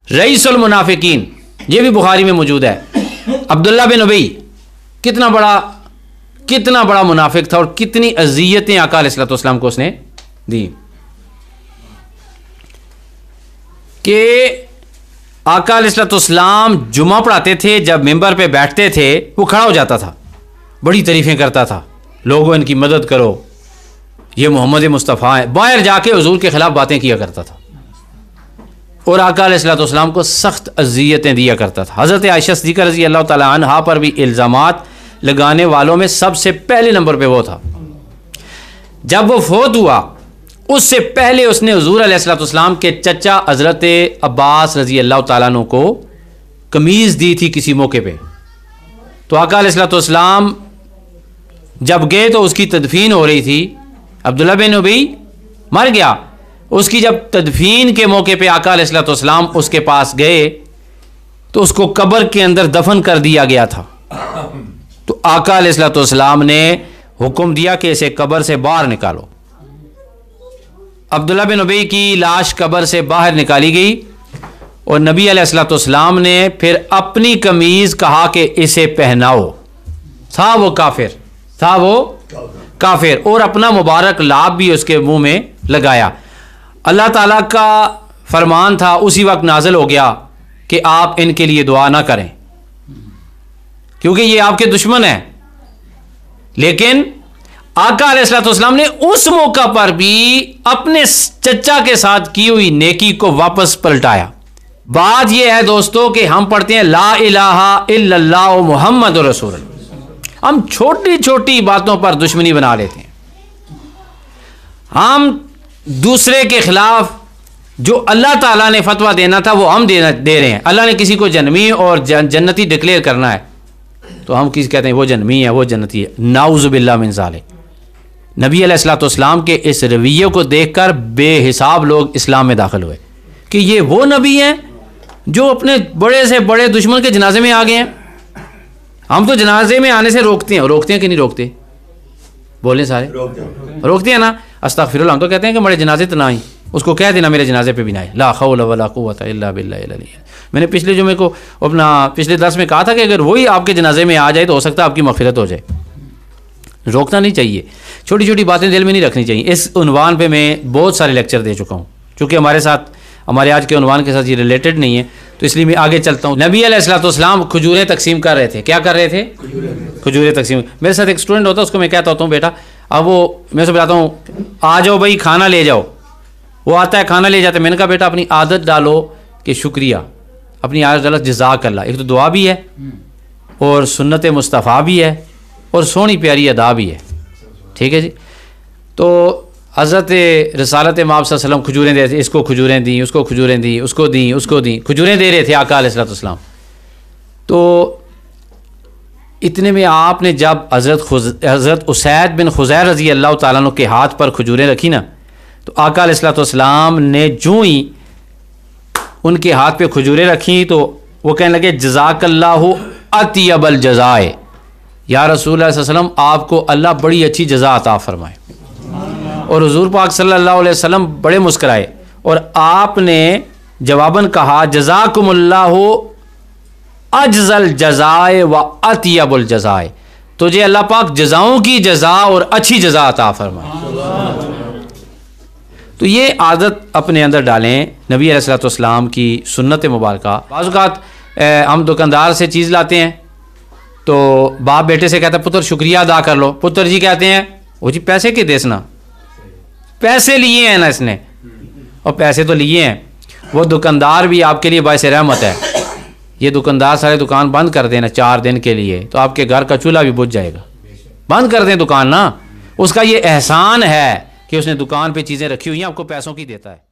رئیس المنافقین، یہ بھی بخاری میں موجود ہے، عبداللہ بن ابی کتنا بڑا منافق تھا اور کتنی اذیتیں آقا علیہ الصلوۃ والسلام کو اس نے دی کہ آقا علیہ الصلوۃ والسلام جمعہ پڑھاتے تھے، جب ممبر پہ بیٹھتے تھے وہ کھڑا ہو جاتا تھا، بڑی تعریفیں کرتا تھا، لوگوں ان کی مدد کرو، یہ محمد مصطفیٰ ہیں، باہر جا کے حضور کے خلاف باتیں کیا کرتا تھا اور آقا علیہ الصلوۃ والسلام کو سخت اذیتیں دیا کرتا تھا۔ حضرت عائشہ صدیقہ رضی اللہ تعالیٰ عنہا پر بھی الزامات لگانے والوں میں سب سے پہلے نمبر پہ وہ تھا۔ جب وہ فوت ہوا اس سے پہلے اس نے حضور علیہ الصلوۃ والسلام کے چچا حضرت عباس رضی اللہ تعالیٰ عنہ کو قمیض دی تھی کسی موقع پہ، تو آقا علیہ الصلوۃ والسلام جب گئے تو اس کی تدفین ہو رہی تھی، عبداللہ بن ابی مر گیا، اس کی جب تدفین کے موقع پہ آقا علیہ الصلوۃ والسلام اس کے پاس گئے تو اس کو قبر کے اندر دفن کر دیا گیا تھا، تو آقا علیہ الصلوۃ والسلام نے حکم دیا کہ اسے قبر سے باہر نکالو۔ عبداللہ بن ابی کی لاش قبر سے باہر نکالی گئی اور نبی علیہ الصلوۃ والسلام نے پھر اپنی قمیض کہا کہ اسے پہناؤ، تھا وہ کافر اور اپنا مبارک لاب بھی اس کے منہ میں لگایا۔ اللہ تعالیٰ کا فرمان تھا، اسی وقت نازل ہو گیا کہ آپ ان کے لیے دعا نہ کریں کیونکہ یہ آپ کے دشمن ہیں، لیکن آقا علیہ الصلوۃ والسلام نے اس موقع پر بھی اپنے چچا کے ساتھ کی ہوئی نیکی کو واپس پلٹایا۔ بات یہ ہے دوستو کہ ہم پڑھتے ہیں لا الہ الا اللہ محمد رسول اللہ، ہم چھوٹی چھوٹی باتوں پر دشمنی بنا لیتے ہیں، ہم دوسرے کے خلاف جو اللہ تعالیٰ نے فتویٰ دینا تھا وہ ہم دے رہے ہیں۔ اللہ نے کسی کو جنمی اور جنتی ڈکلیئر کرنا ہے تو ہم کسی کہتے ہیں وہ جنمی ہے وہ جنتی ہے، نعوذ باللہ من ذالک۔ نبی علیہ الصلوۃ والسلام کے اس رویے کو دیکھ کر بے حساب لوگ اسلام میں داخل ہوئے کہ یہ وہ نبی ہیں جو اپنے بڑے سے بڑے دشمن کے جنازے میں آ گئے ہیں۔ ہم تو جنازے میں آنے سے روکتے ہیں کہ نہیں روکتے؟ بولیں سارے روکتے ہیں نا۔ استغفر اللہ، ہم تو کہتے ہیں کہ بڑے جنازے تو نہ آئیں، اس کو کہہ دینا میرے جنازے پہ بھی نہ آئے، لا حول ولا قوت الا باللہ العلی۔ میں نے پچھلے جمعے کو پچھلے درس میں کہا تھا کہ اگر وہی آپ کے جنازے میں آ جائے تو ہو سکتا ہے آپ کی مغفرت ہو جائے۔ روکنا نہیں چاہیے، چھوٹی چھوٹی باتیں دل میں نہیں رکھنی چاہیے۔ اس عنوان پہ میں بہت سارے لیکچر دے چکا ہوں، چونکہ ہمارے آج کے عنوان کے ساتھ یہ ریلیٹڈ نہیں ہے تو اس لیے میں آگے چلتا ہوں۔ نبی علیہ الصلوۃ والسلام کھجوریں تقسیم کر رہے تھے، کیا کر رہے تھے؟ کھجوریں تقسیم۔ میرے ساتھ ایک اسٹوڈنٹ ہوتا ہے، اس کو میں کہتا ہوتا ہوں بیٹا اب وہ میں اسے بتاتا ہوں آ جاؤ بھائی کھانا لے جاؤ، وہ آتا ہے کھانا لے جاتا ہے، میں نے کہا بیٹا اپنی عادت ڈالو کہ شکریہ، اپنی عادت ڈالو جزاک اللہ، ایک تو دعا بھی ہے اور سنت مصطفیٰ بھی ہے اور سونی پیاری ادا بھی ہے، ٹھیک ہے جی۔ تو حضرت رسالت مآب صلی اللہ علیہ وسلم کھجوریں دے تھے، اس کو کھجوریں دیں، اس کو کھجوریں دیں، اس کو دیں، کھجوریں دے رہے تھے آقا علیہ الصلوۃ والسلام۔ تو اتنے میں آپ نے جب حضرت اسید بن خضیر رضی اللہ تعالیٰ عنہ کے ہاتھ پر کھجوریں رکھی نا، تو آقا علیہ الصلوۃ والسلام نے جو ہی ان کے ہاتھ پہ کھجوریں رکھیں تو وہ کہنے لگے جزاک اللہ اطیب الجزائے، یا رسول اللہ صلی اللہ علیہ وسلم آپ کو اللہ بڑی اچھی جزا عطا فرمائے۔ اور حضور پاک صلی اللہ علیہ وسلم بڑے مسکرائے اور آپ نے جواباً کہا جزاکم اللہ اجزل الجزائے و اطیب الجزائے، تجھے اللہ پاک جزاؤں کی جزا اور اچھی جزا عطا فرمائے۔ تو یہ عادت اپنے اندر ڈالیں نبی علیہ الصلوۃ والسلام کی سنت مبارکہ۔ بعض اوقات ہم دکاندار سے چیز لاتے ہیں تو باپ بیٹے سے کہتا ہے پتر شکریہ ادا کر لو، پتر جی کہتے ہیں وہ جی پیسے کے دیسنا، پیسے لیے ہیں نا اس نے، اور پیسے تو لیے ہیں۔ وہ دکاندار بھی آپ کے لیے باعث رحمت ہے، یہ دکاندار سارے دکان بند کر دینا 4 دن کے لیے تو آپ کے گھر کا چولہا بھی بجھ جائے گا۔ بند کر دیں دکان نا، اس کا یہ احسان ہے کہ اس نے دکان پہ چیزیں رکھی ہوئی ہیں، آپ کو پیسوں کی دیتا ہے۔